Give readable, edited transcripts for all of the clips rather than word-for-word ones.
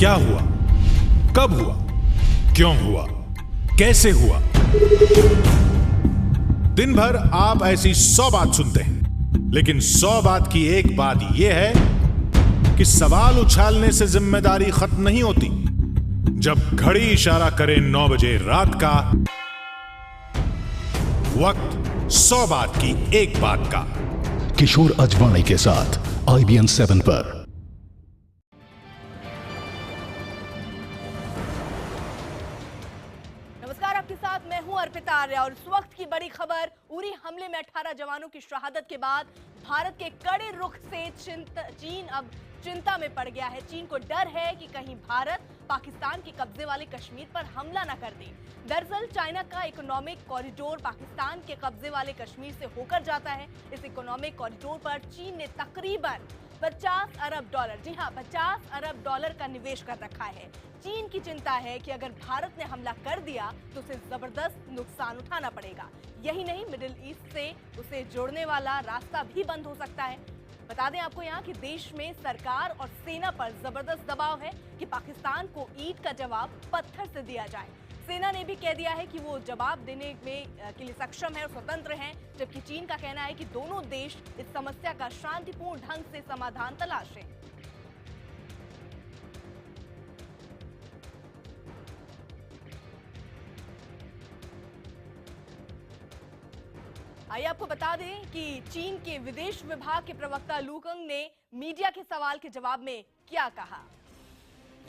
क्या हुआ, कब हुआ, क्यों हुआ, कैसे हुआ। दिन भर आप ऐसी 100 बात सुनते हैं, लेकिन 100 बात की एक बात यह है कि सवाल उछालने से जिम्मेदारी खत्म नहीं होती। जब घड़ी इशारा करे 9 बजे रात का, वक्त 100 बात की एक बात का। किशोर अजवाणी के साथ IBN 7 पर। नमस्कार, आपके साथ मैं हूं अर्पिता आर्य और इस वक्त की बड़ी खबर। उरी हमले में 18 जवानों की शहादत के बाद भारत के कड़े रुख से चीन अब चिंता में पड़ गया है। चीन को डर है कि कहीं भारत पाकिस्तान के कब्जे वाले कश्मीर पर हमला न कर दे। दरअसल चाइना का इकोनॉमिक कॉरिडोर पाकिस्तान के कब्जे वाले कश्मीर से होकर जाता है। इस इकोनॉमिक कॉरिडोर पर चीन ने तकरीबन 50 अरब डॉलर, जी हां 50 अरब डॉलर का निवेश कर रखा है। चीन की चिंता है कि अगर भारत ने हमला कर दिया तो उसे जबरदस्त नुकसान उठाना पड़ेगा। यही नहीं, मिडिल ईस्ट से उसे जोड़ने वाला रास्ता भी बंद हो सकता है। बता दें आपको यहाँ कि देश में सरकार और सेना पर जबरदस्त दबाव है कि पाकिस्तान को ईंट का जवाब पत्थर से दिया जाए। सेना ने भी कह दिया है कि वो जवाब देने के लिए सक्षम है और स्वतंत्र हैं, जबकि चीन का कहना है कि दोनों देश इस समस्या का शांतिपूर्ण ढंग से समाधान तलाशें। आइए आपको बता दें कि चीन के विदेश विभाग के प्रवक्ता लू कंग ने मीडिया के सवाल के जवाब में क्या कहा।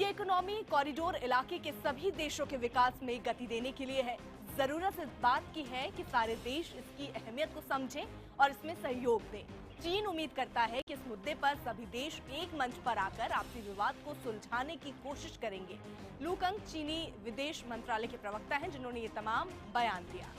ये इकोनॉमी कॉरिडोर इलाके के सभी देशों के विकास में गति देने के लिए है। जरूरत इस बात की है कि सारे देश इसकी अहमियत को समझें और इसमें सहयोग दें। चीन उम्मीद करता है कि इस मुद्दे पर सभी देश एक मंच पर आकर आपसी विवाद को सुलझाने की कोशिश करेंगे। लू कंग चीनी विदेश मंत्रालय के प्रवक्ता हैं, जिन्होंने ये तमाम बयान दिया।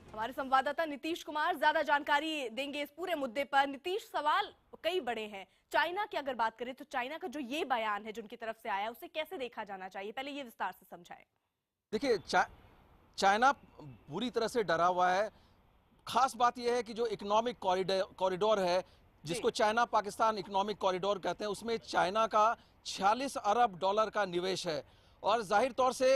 हमारे संवाददाता नीतीश कुमार ज्यादा जानकारी देंगे इस पूरे मुद्दे पर। नीतीश, सवाल कई बड़े हैं। चाइना की अगर बात करें तो चाइना का जो ये बयान है जो उनकी तरफ से आया, उसे कैसे देखा जाना चाहिए, पहले ये विस्तार से समझाएं। देखिए, चाइना पूरी तरह से डरा हुआ है। खास बात यह है कि जो इकोनॉमिक कॉरिडोर है, जिसको चाइना पाकिस्तान इकोनॉमिक कॉरिडोर कहते हैं, उसमें चाइना का 46 अरब डॉलर का निवेश है। और जाहिर तौर से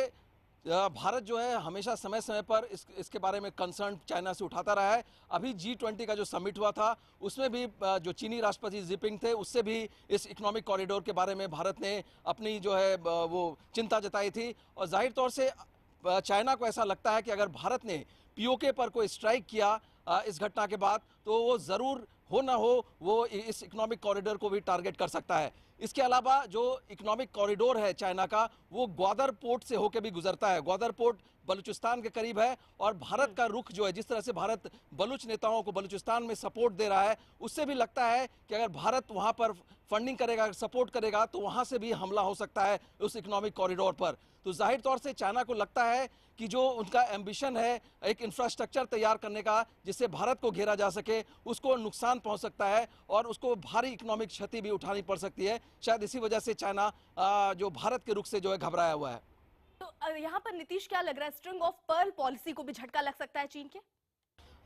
भारत जो है हमेशा समय समय पर इसके बारे में कंसर्न चाइना से उठाता रहा है। अभी G20 का जो समिट हुआ था, उसमें भी जो चीनी राष्ट्रपति जिनपिंग थे, उससे भी इस इकोनॉमिक कॉरिडोर के बारे में भारत ने अपनी जो है वो चिंता जताई थी। और जाहिर तौर से चाइना को ऐसा लगता है कि अगर भारत ने POK पर कोई स्ट्राइक किया इस घटना के बाद, तो वो ज़रूर हो ना हो वो इस इकोनॉमिक कॉरिडोर को भी टारगेट कर सकता है। इसके अलावा जो इकोनॉमिक कॉरिडोर है चाइना का, वो ग्वादर पोर्ट से होकर भी गुजरता है। ग्वादर पोर्ट बलूचिस्तान के करीब है और भारत का रुख जो है, जिस तरह से भारत बलूच नेताओं को बलूचिस्तान में सपोर्ट दे रहा है, उससे भी लगता है कि अगर भारत वहां पर फंडिंग करेगा, सपोर्ट करेगा, तो वहां से भी हमला हो सकता है उस इकोनॉमिक कॉरिडोर पर। तो जाहिर तौर से चाइना को लगता है कि जो उनका एम्बिशन है एक इंफ्रास्ट्रक्चर तैयार करने का जिससे भारत को घेरा जा सके, उसको नुकसान पहुंच सकता है और उसको भारी इकोनॉमिक क्षति भी उठानी पड़ सकती है। शायद इसी वजह से चाइना जो भारत के रुख से जो है घबराया हुआ है। तो यहाँ पर नीतीश क्या लग रहा है, स्ट्रिंग ऑफ पर्ल पॉलिसी को भी झटका लग सकता है चीन के?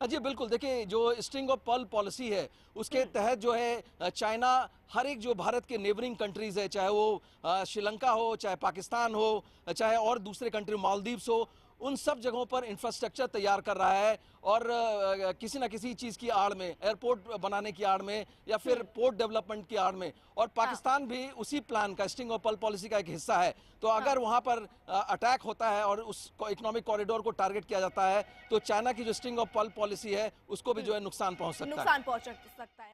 जी बिल्कुल, देखिए जो स्ट्रिंग ऑफ पर्ल पॉलिसी है, उसके तहत जो है चाइना हर एक जो भारत के नेबरिंग कंट्रीज है, चाहे वो श्रीलंका हो, चाहे पाकिस्तान हो, चाहे और दूसरे कंट्री मालदीव्स हो, उन सब जगहों पर इंफ्रास्ट्रक्चर तैयार कर रहा है। और किसी न किसी चीज़ की आड़ में, एयरपोर्ट बनाने की आड़ में या फिर पोर्ट डेवलपमेंट की आड़ में। और पाकिस्तान भी उसी प्लान का, स्ट्रिंग ऑफ पर्ल पॉलिसी का एक हिस्सा है। तो अगर वहाँ पर अटैक होता है और उस इकोनॉमिक कॉरिडोर को टारगेट किया जाता है, तो चाइना की जो स्ट्रिंग ऑफ पर्ल पॉलिसी है उसको भी जो है नुकसान पहुँच सकता है।